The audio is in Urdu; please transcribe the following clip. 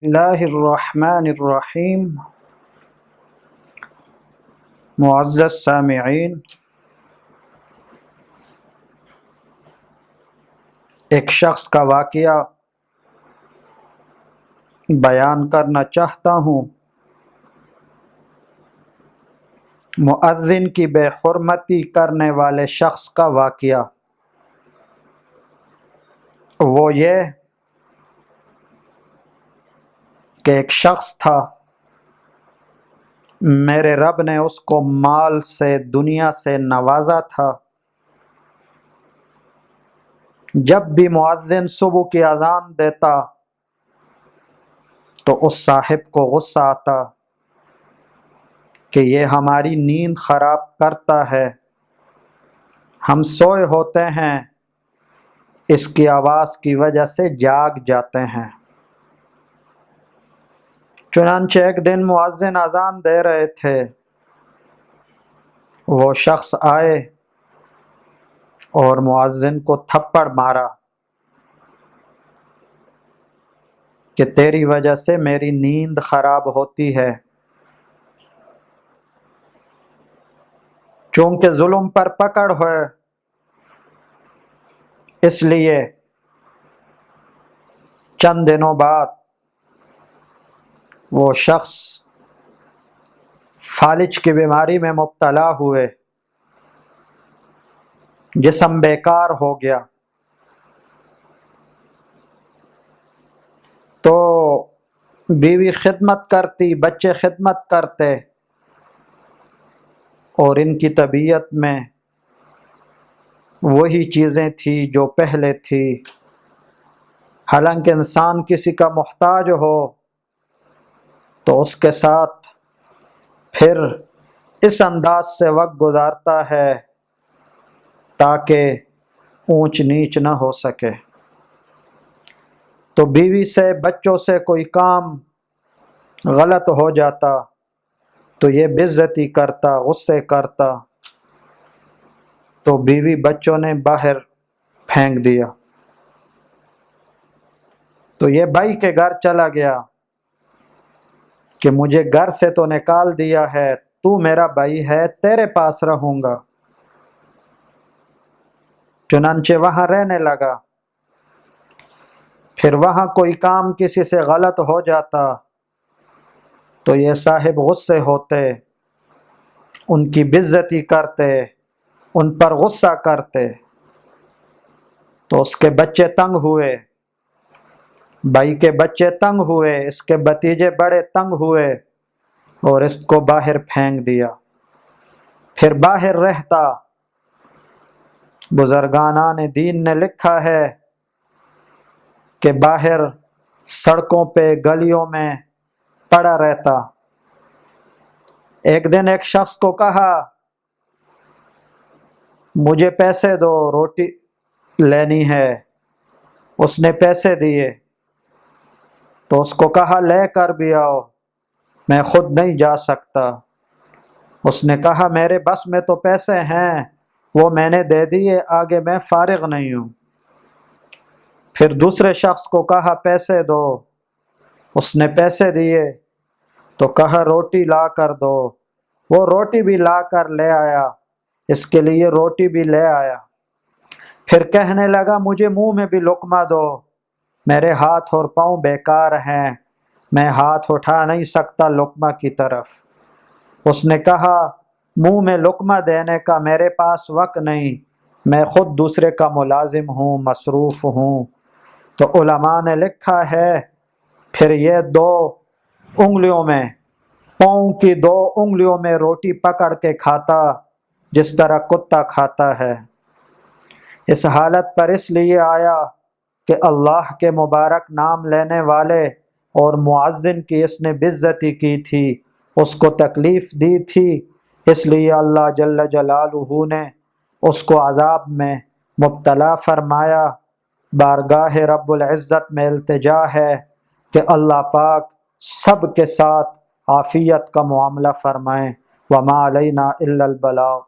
اللہ الرحمن الرحیم۔ معزز سامعین، ایک شخص کا واقعہ بیان کرنا چاہتا ہوں۔ مؤذن کی بے حرمتی کرنے والے شخص کا واقعہ۔ وہ یہ کہ ایک شخص تھا، میرے رب نے اس کو مال سے دنیا سے نوازا تھا۔ جب بھی مؤذن صبح کی اذان دیتا تو اس صاحب کو غصہ آتا کہ یہ ہماری نیند خراب کرتا ہے، ہم سوئے ہوتے ہیں، اس کی آواز کی وجہ سے جاگ جاتے ہیں۔ چنانچہ ایک دن مؤذن اذان دے رہے تھے، وہ شخص آئے اور مؤذن کو تھپڑ مارا کہ تیری وجہ سے میری نیند خراب ہوتی ہے۔ چونکہ ظلم پر پکڑ ہوئے، اس لیے چند دنوں بعد وہ شخص فالج کی بیماری میں مبتلا ہوئے، جسم بیکار ہو گیا۔ تو بیوی خدمت کرتی، بچے خدمت کرتے، اور ان کی طبیعت میں وہی چیزیں تھیں جو پہلے تھی۔ حالانکہ انسان کسی کا محتاج ہو تو اس کے ساتھ پھر اس انداز سے وقت گزارتا ہے تاکہ اونچ نیچ نہ ہو سکے۔ تو بیوی سے، بچوں سے کوئی کام غلط ہو جاتا تو یہ بے عزتی کرتا، غصے کرتا، تو بیوی بچوں نے باہر پھینک دیا۔ تو یہ بھائی کے گھر چلا گیا کہ مجھے گھر سے تو نکال دیا ہے، تو میرا بھائی ہے، تیرے پاس رہوں گا۔ چنانچہ وہاں رہنے لگا۔ پھر وہاں کوئی کام کسی سے غلط ہو جاتا تو یہ صاحب غصے ہوتے، ان کی بے عزتی کرتے، ان پر غصہ کرتے۔ تو اس کے بچے تنگ ہوئے، بھائی کے بچے تنگ ہوئے، اس کے بھتیجے بڑے تنگ ہوئے اور اس کو باہر پھینک دیا۔ پھر باہر رہتا۔ بزرگانان دین نے لکھا ہے کہ باہر سڑکوں پہ، گلیوں میں پڑا رہتا۔ ایک دن ایک شخص کو کہا مجھے پیسے دو، روٹی لینی ہے۔ اس نے پیسے دیے تو اس کو کہا لے کر بھی آؤ، میں خود نہیں جا سکتا۔ اس نے کہا میرے بس میں تو پیسے ہیں، وہ میں نے دے دیے، آگے میں فارغ نہیں ہوں۔ پھر دوسرے شخص کو کہا پیسے دو، اس نے پیسے دیے تو کہا روٹی لا کر دو، وہ روٹی بھی لا کر لے آیا، اس کے لیے روٹی بھی لے آیا۔ پھر کہنے لگا مجھے منہ میں بھی لقمہ دو، میرے ہاتھ اور پاؤں بیکار ہیں، میں ہاتھ اٹھا نہیں سکتا لقمہ کی طرف۔ اس نے کہا منہ میں لقمہ دینے کا میرے پاس وقت نہیں، میں خود دوسرے کا ملازم ہوں، مصروف ہوں۔ تو علماء نے لکھا ہے پھر یہ دو انگلیوں میں، پاؤں کی دو انگلیوں میں روٹی پکڑ کے کھاتا جس طرح کتا کھاتا ہے۔ اس حالت پر اس لیے آیا کہ اللہ کے مبارک نام لینے والے اور مؤذن کی اس نے بے عزتی کی تھی، اس کو تکلیف دی تھی، اس لیے اللہ جل جلالہ نے اس کو عذاب میں مبتلا فرمایا۔ بارگاہ رب العزت میں التجا ہے کہ اللہ پاک سب کے ساتھ عافیت کا معاملہ فرمائیں۔ وما علینا الا البلاغ۔